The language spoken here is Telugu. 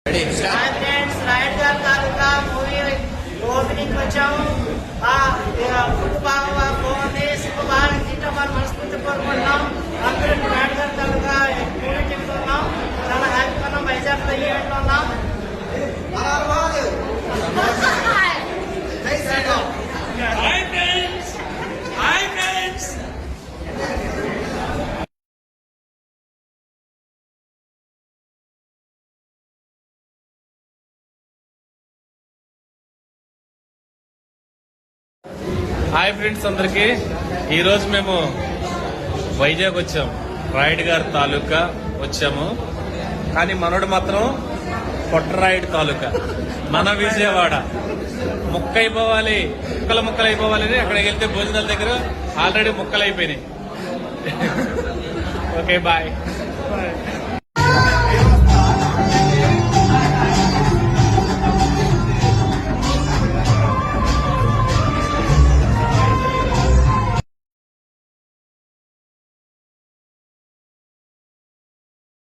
ఫ్రెండ్స్ రాయడ్ గారి తాలూకా మూవీ ఓపెనింగ్ వచ్చాము. ఫుడ్ బాగా బాగుంది, సినిమా బాగా తింటామని మనస్ఫూర్తి కోరుకుంటున్నాం. అందరూ రాయడ్ గారి తాలూకా మూవీ చెప్తున్నాం. చాలా హ్యాపీగా ఉన్నాం. వైజాగ్ లో ఈవెంట్ లో ఉన్నాం. హాయ్ ఫ్రెండ్స్ అందరికి. ఈరోజు మేము వైజాగ్ వచ్చాము. రాయుడు గారి తాలూకా వచ్చాము. కానీ మనోడు మాత్రం పొట్టరాయుడు తాలూకా, మన విజయవాడ. ముక్కలు అయిపోవాలి. అక్కడికి వెళ్తే భోజనాల దగ్గర ఆల్రెడీ ముక్కలు అయిపోయినాయి. Okay bye.